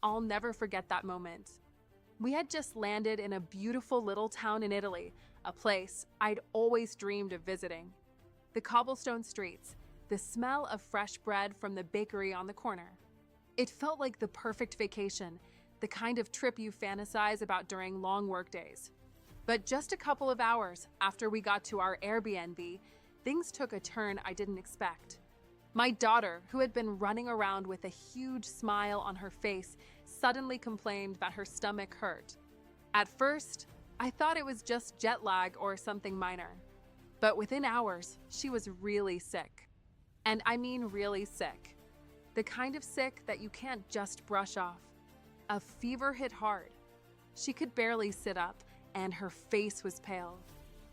I'll never forget that moment. We had just landed in a beautiful little town in Italy, a place I'd always dreamed of visiting. The cobblestone streets, the smell of fresh bread from the bakery on the corner. It felt like the perfect vacation, the kind of trip you fantasize about during long workdays. But just a couple of hours after we got to our Airbnb, things took a turn I didn't expect. My daughter, who had been running around with a huge smile on her face, suddenly complained that her stomach hurt. At first, I thought it was just jet lag or something minor. But within hours, she was really sick. And I mean really sick. The kind of sick that you can't just brush off. A fever hit hard. She could barely sit up, and her face was pale.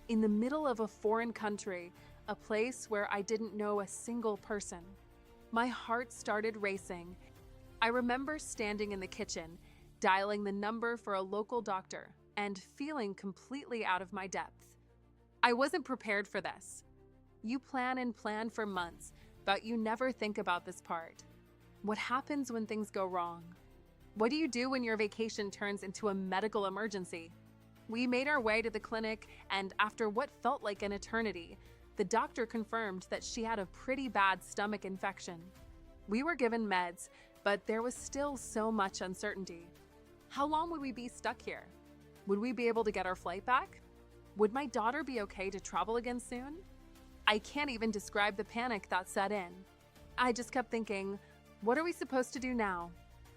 In the middle of a foreign country, a place where I didn't know a single person. My heart started racing. I remember standing in the kitchen, dialing the number for a local doctor, and feeling completely out of my depth. I wasn't prepared for this. You plan and plan for months, but you never think about this part. What happens when things go wrong? What do you do when your vacation turns into a medical emergency? We made our way to the clinic, and after what felt like an eternity, the doctor confirmed that she had a pretty bad stomach infection. We were given meds, but there was still so much uncertainty. How long would we be stuck here? Would we be able to get our flight back? Would my daughter be okay to travel again soon? I can't even describe the panic that set in. I just kept thinking, what are we supposed to do now?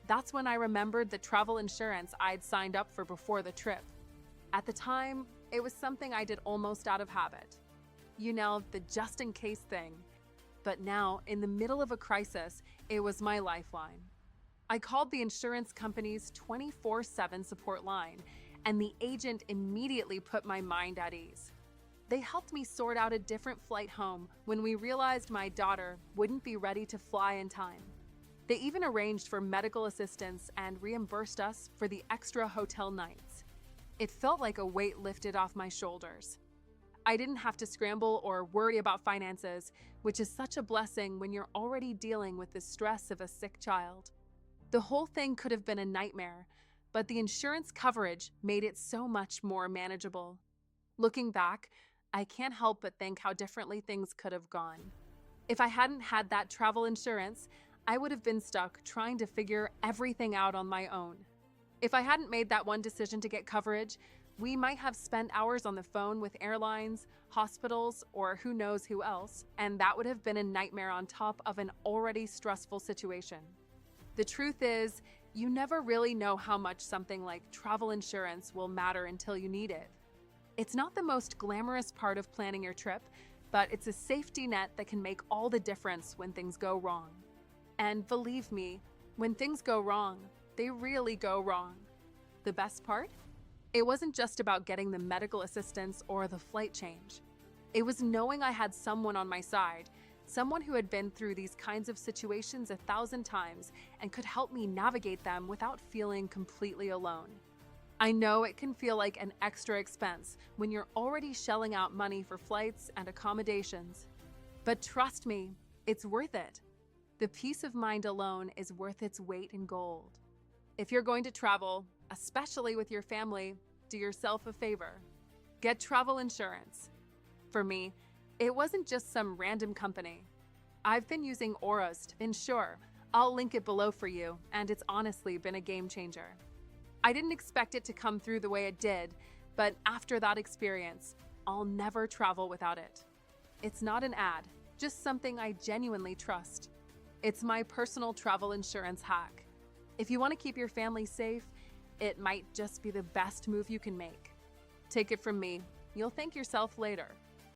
That's when I remembered the travel insurance I'd signed up for before the trip. At the time, it was something I did almost out of habit. You know, the just-in-case thing. But now, in the middle of a crisis, it was my lifeline. I called the insurance company's 24/7 support line, and the agent immediately put my mind at ease. They helped me sort out a different flight home when we realized my daughter wouldn't be ready to fly in time. They even arranged for medical assistance and reimbursed us for the extra hotel nights. It felt like a weight lifted off my shoulders. I didn't have to scramble or worry about finances, which is such a blessing when you're already dealing with the stress of a sick child. The whole thing could have been a nightmare, but the insurance coverage made it so much more manageable. Looking back, I can't help but think how differently things could have gone. If I hadn't had that travel insurance, I would have been stuck trying to figure everything out on my own. If I hadn't made that one decision to get coverage, we might have spent hours on the phone with airlines, hospitals, or who knows who else, and that would have been a nightmare on top of an already stressful situation. The truth is, you never really know how much something like travel insurance will matter until you need it. It's not the most glamorous part of planning your trip, but it's a safety net that can make all the difference when things go wrong. And believe me, when things go wrong, they really go wrong. The best part? It wasn't just about getting the medical assistance or the flight change. It was knowing I had someone on my side, someone who had been through these kinds of situations 1,000 times and could help me navigate them without feeling completely alone. I know it can feel like an extra expense when you're already shelling out money for flights and accommodations. But trust me, it's worth it. The peace of mind alone is worth its weight in gold. If you're going to travel, especially with your family, do yourself a favor. Get travel insurance. For me, it wasn't just some random company. I've been using Aura's to insure. I'll link it below for you, and it's honestly been a game changer. I didn't expect it to come through the way it did, but after that experience, I'll never travel without it. It's not an ad, just something I genuinely trust. It's my personal travel insurance hack. If you want to keep your family safe, it might just be the best move you can make. Take it from me, you'll thank yourself later.